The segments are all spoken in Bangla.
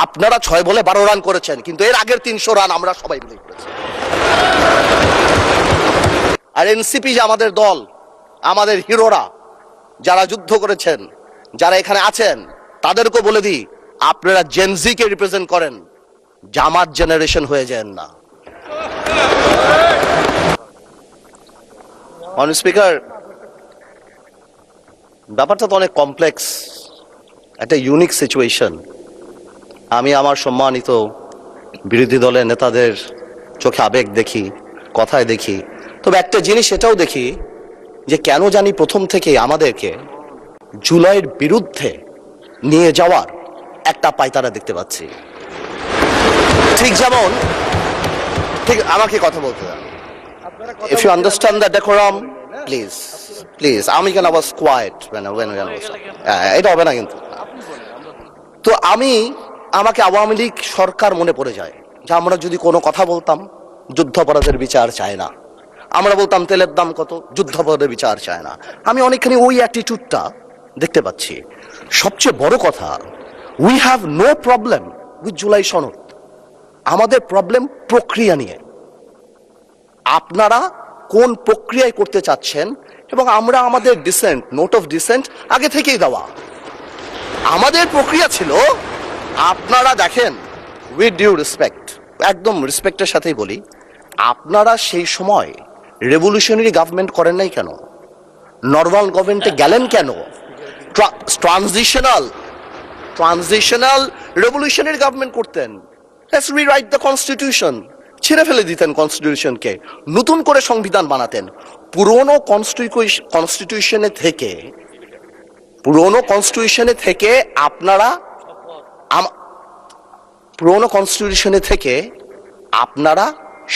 আপনারা 6 বলে 12 রান করেছেন, কিন্তু এর আগের 300 রান আমরা সবাই মিলে করেছি। আর এনসিপি যে আমাদের দল, আমাদের হিরোরা যারা যুদ্ধ করেছেন, যারা এখানে আছেন, তাদেরকে বলে দিই, আপনারা জেনজি কে রিপ্রেজেন্ট করেন, জামাত জেনারেশন হয়ে যান না। অন স্পিকার, ব্যাপারটা তো অনেক কমপ্লেক্স, একটা ইউনিক সিচুয়েশন। আমি আমার সম্মানিত বিরোধী দলের নেতাদের চোখে আবেগ দেখি, কথায় দেখি, তবে একটা জিনিস এটাও দেখি যে কেন জানি প্রথম থেকে আমাদেরকে জুলাইয়ের বিরুদ্ধে নিয়ে যাওয়ার একটা পায়তারা দেখতে পাচ্ছি। ঠিক যেমন, ঠিক আমাকে কথা বলতে দেন। If you understand the decorum, please, আমি কেন was quiet when এটা হবে না কিন্তু। তো আমাকে আওয়ামী লীগ সরকার মনে পড়ে যায় যে আমরা যদি কোনো কথা বলতাম, যুদ্ধাপরাধের বিচার চায় না, আমরা বলতাম তেলের দাম কত, যুদ্ধাপরাধের বিচার চায় না। আমি অনেকখানি ওই অ্যাটিটিউডটা দেখতে পাচ্ছি। সবচেয়ে বড় কথা, we have no problem with July সনদ, আমাদের প্রবলেম প্রক্রিয়া নিয়ে। আপনারা কোন প্রক্রিয়ায় করতে চাচ্ছেন, এবং আমরা আমাদের ডিসেন্ট, নোট অফ ডিসেন্ট আগে থেকেই দেওয়া। আমাদের প্রক্রিয়া ছিল, আপনারা দেখেন, উইথ ডিউ রেসপেক্ট, একদম রেসপেক্টের সাথেই বলি, আপনারা সেই সময় রেভলিউশনারি গভর্নমেন্ট করেন নাই কেন? নর্মাল গভর্নমেন্টে গেলেন কেন? ট্রানজিশনাল রেভলিউশনারি গভর্নমেন্ট করতেন। লেটস রিরাইট দ্য কনস্টিটিউশন, ছিঁড়ে ফেলে দিতেন কনস্টিটিউশনকে, নতুন করে সংবিধান বানাতেন। পুরনো কনস্টিটিউশনে থেকে আপনারা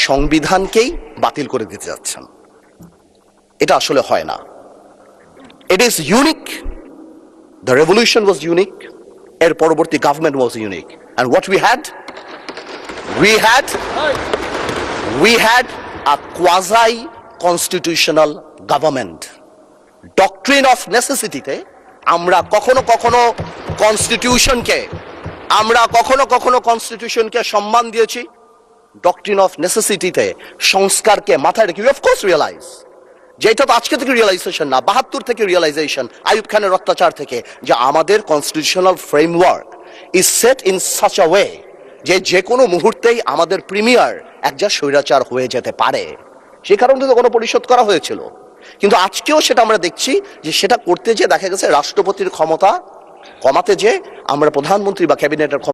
সংবিধানকেই বাতিল করে দিতে যাচ্ছেন। এটা আসলে হয় না। It is unique, the revolution was unique, এর পরবর্তী government was unique, and what we had a quasi constitutional government. Doctrine of necessity তে আমরা কখনো কনস্টিটিউশনকে সম্মান দিয়েছি। ডক্ট্রিন অফ নেসেসিটিতে সংস্কারকে মাথায় রেখে অফ কোর্স রিয়েলাইজ, যেটা তো আজকে থেকে রিয়েলাইজেশন না, 72 থেকে রিয়েলাইজেশন, আইয়ুব খানের অত্যাচার থেকে, যে আমাদের constitutional framework is set in such a way যে কোনো মুহূর্তেই আমাদের প্রিমিয়ার একজন স্বৈরাচার হয়ে যেতে পারে। সে কারণে তো কোনো পরিশোধ করা হয়েছিল, কিন্তু আজকেও সেটা আমরা দেখছি যে সেটা করতে যে দেখা গেছে রাষ্ট্রপতির ক্ষমতা কমাতে যে আমরা প্রধানমন্ত্রী বা ক্যাবিনেটের